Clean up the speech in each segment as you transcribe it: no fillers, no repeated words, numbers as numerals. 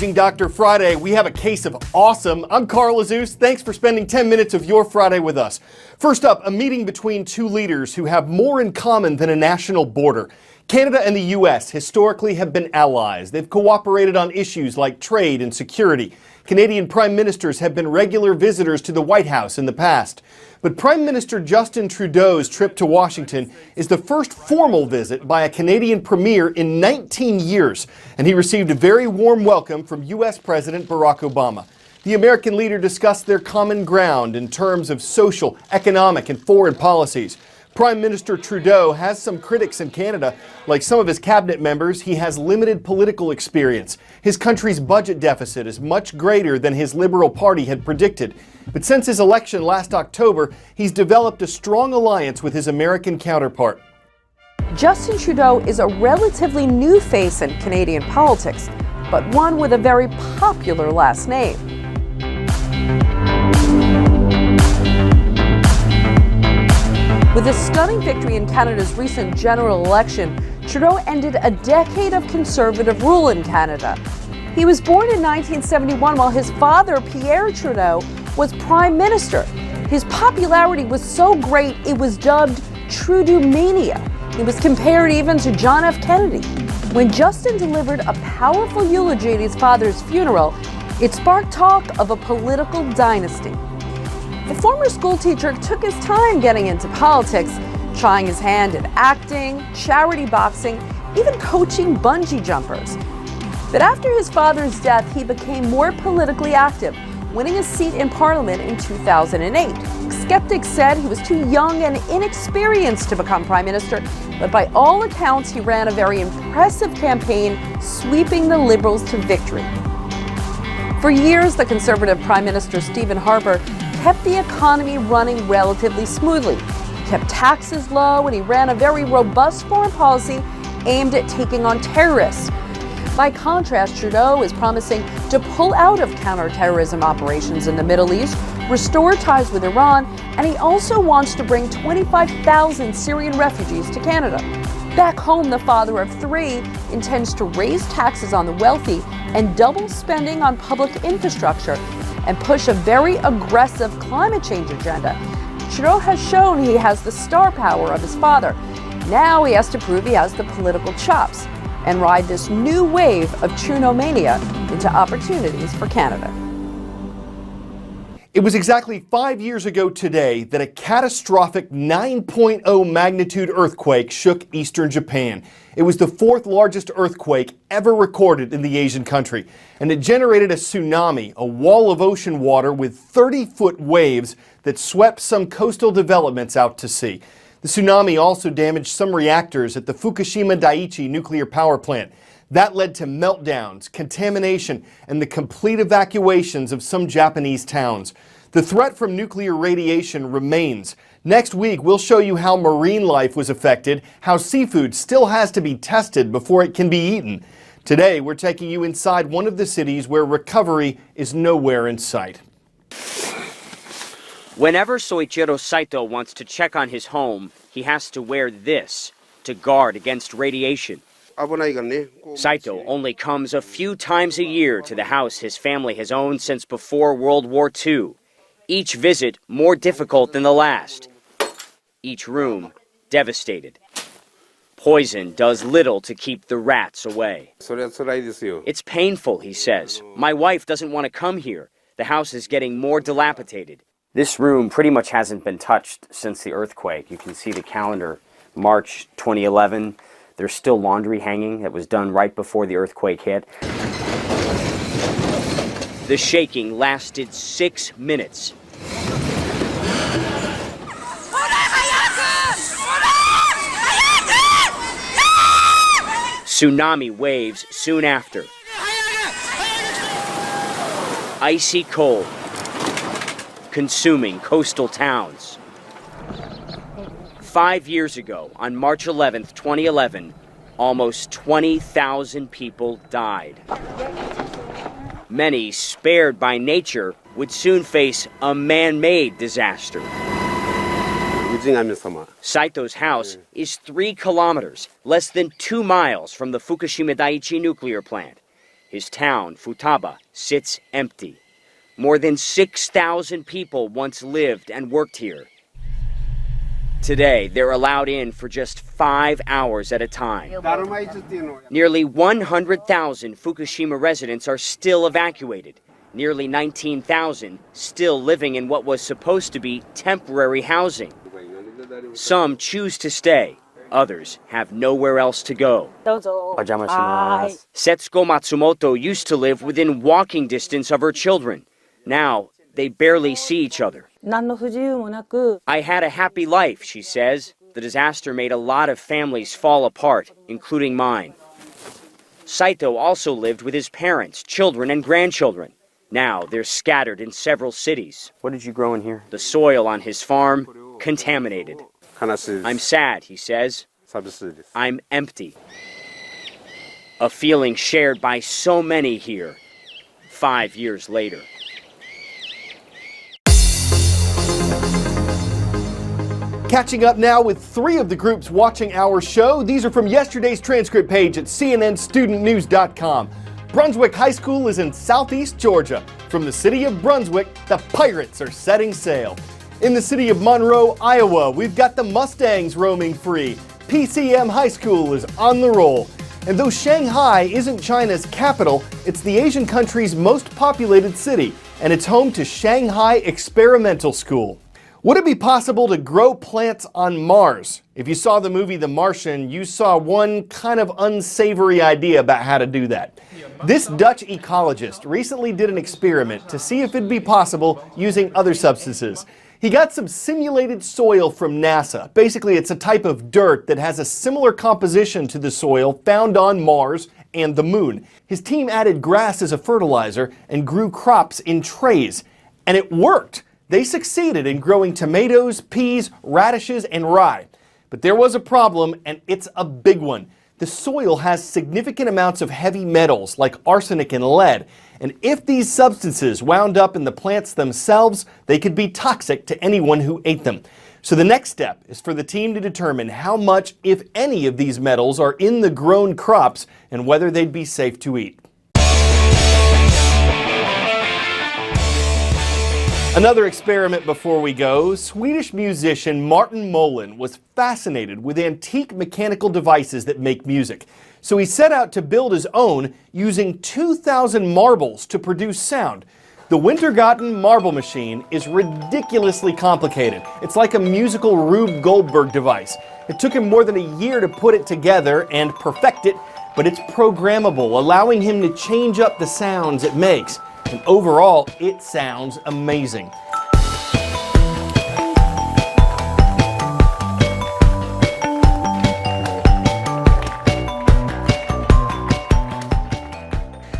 Paging Dr. Friday, we have a case of awesome. I'm Carl Azuz. Thanks for spending 10 minutes of your Friday with us. First up, a meeting between two leaders who have more in common than a national border. Canada and the U.S. historically have been allies. They've cooperated on issues like trade and security. Canadian prime ministers have been regular visitors to the White House in the past. But Prime Minister Justin Trudeau's trip to Washington is the first formal visit by a Canadian premier in 19 years, and he received a very warm welcome from U.S. President Barack Obama. The American leader discussed their common ground in terms of social, economic, and foreign policies. Prime Minister Trudeau has some critics in Canada. Like some of his cabinet members, he has limited political experience. His country's budget deficit is much greater than his Liberal Party had predicted. But since his election last October, he's developed a strong alliance with his American counterpart. Justin Trudeau is a relatively new face in Canadian politics, but one with a very popular last name. With a stunning victory in Canada's recent general election, Trudeau ended a decade of Conservative rule in Canada. He was born in 1971 while his father, Pierre Trudeau, was Prime Minister. His popularity was so great it was dubbed Trudeau-mania. He was compared even to John F. Kennedy. When Justin delivered a powerful eulogy at his father's funeral, it sparked talk of a political dynasty. The former schoolteacher took his time getting into politics, trying his hand at acting, charity boxing, even coaching bungee jumpers. But after his father's death, he became more politically active, winning a seat in Parliament in 2008. Skeptics said he was too young and inexperienced to become Prime Minister, but by all accounts, he ran a very impressive campaign, sweeping the Liberals to victory. For years, the Conservative Prime Minister Stephen Harper kept the economy running relatively smoothly. He kept taxes low, and he ran a very robust foreign policy aimed at taking on terrorists. By contrast, Trudeau is promising to pull out of counterterrorism operations in the Middle East, restore ties with Iran, and he also wants to bring 25,000 Syrian refugees to Canada. Back home, the father of three intends to raise taxes on the wealthy and double spending on public infrastructure and push a very aggressive climate change agenda. Trudeau has shown he has the star power of his father. Now he has to prove he has the political chops and ride this new wave of Trudeau-mania into opportunities for Canada. It was exactly 5 years ago today that a catastrophic 9.0 magnitude earthquake shook eastern Japan. It was the fourth largest earthquake ever recorded in the Asian country, and it generated a tsunami, a wall of ocean water with 30-foot waves that swept some coastal developments out to sea. The tsunami also damaged some reactors at the Fukushima Daiichi nuclear power plant. That led to meltdowns, contamination, and the complete evacuations of some Japanese towns. The threat from nuclear radiation remains. Next week, we'll show you how marine life was affected, how seafood still has to be tested before it can be eaten. Today, we're taking you inside one of the cities where recovery is nowhere in sight. Whenever Soichiro Saito wants to check on his home, he has to wear this to guard against radiation. Saito only comes a few times a year to the house his family has owned since before World War II. Each visit more difficult than the last. Each room devastated. Poison does little to keep the rats away. It's painful, he says. My wife doesn't want to come here. The house is getting more dilapidated. This room pretty much hasn't been touched since the earthquake. You can see the calendar, March 2011. There's still laundry hanging that was done right before the earthquake hit. The shaking lasted 6 minutes. Tsunami waves soon after. Icy cold, consuming coastal towns. 5 years ago, on March 11th, 2011, almost 20,000 people died. Many, spared by nature, would soon face a man-made disaster. Saito's house is 3 kilometers, less than 2 miles from the Fukushima Daiichi nuclear plant. his town, Futaba, sits empty. More than 6,000 people once lived and worked here. Today, they're allowed in for just 5 hours at a time. Nearly 100,000 Fukushima residents are still evacuated. Nearly 19,000 still living in what was supposed to be temporary housing. Some choose to stay. Others have nowhere else to go. Setsuko Matsumoto used to live within walking distance of her children. Now, they barely see each other. I had a happy life, she says. The disaster made a lot of families fall apart, including mine. Saito also lived with his parents, children, and grandchildren. Now, they're scattered in several cities. What did you grow in here? The soil on his farm, contaminated. I'm sad, he says. I'm empty. A feeling shared by so many here, 5 years later. Catching up now with 3 of the groups watching our show. These are from yesterday's transcript page at cnnstudentnews.com. Brunswick High School is in southeast Georgia. From the city of Brunswick, the Pirates are setting sail. In the city of Monroe, Iowa, we've got the Mustangs roaming free. PCM High School is on the roll. And though Shanghai isn't China's capital, it's the Asian country's most populated city, and it's home to Shanghai Experimental School. Would it be possible to grow plants on Mars? If you saw the movie The Martian, you saw one kind of unsavory idea about how to do that. This Dutch ecologist recently did an experiment to see if it'd be possible using other substances. He got some simulated soil from NASA. Basically, it's a type of dirt that has a similar composition to the soil found on Mars and the Moon. His team added grass as a fertilizer and grew crops in trays. And it worked! They succeeded in growing tomatoes, peas, radishes, and rye. But there was a problem, and it's a big one. The soil has significant amounts of heavy metals like arsenic and lead, and if these substances wound up in the plants themselves, they could be toxic to anyone who ate them. So the next step is for the team to determine how much, if any, of these metals are in the grown crops and whether they'd be safe to eat. Another experiment before we go. Swedish musician Martin Molin was fascinated with antique mechanical devices that make music. So he set out to build his own using 2,000 marbles to produce sound. The Wintergatan marble machine is ridiculously complicated. It's like a musical Rube Goldberg device. It took him more than a year to put it together and perfect it, but it's programmable, allowing him to change up the sounds it makes. And overall, it sounds amazing.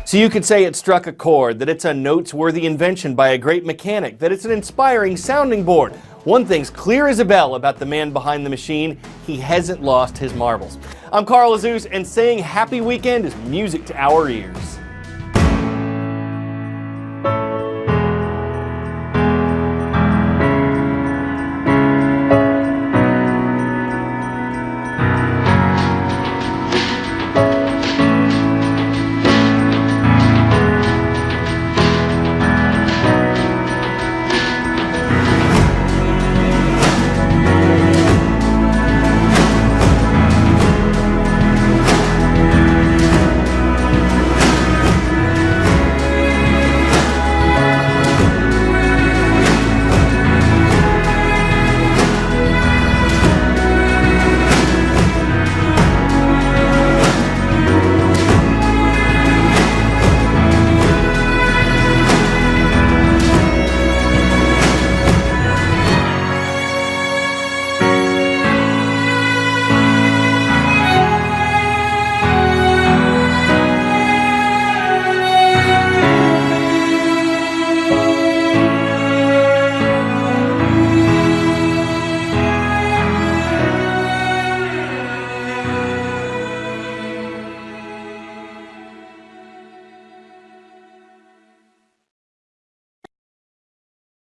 So you could say it struck a chord, that it's a noteworthy invention by a great mechanic, that it's an inspiring sounding board. One thing's clear as a bell about the man behind the machine: he hasn't lost his marbles. I'm Carl Azuz, and saying happy weekend is music to our ears.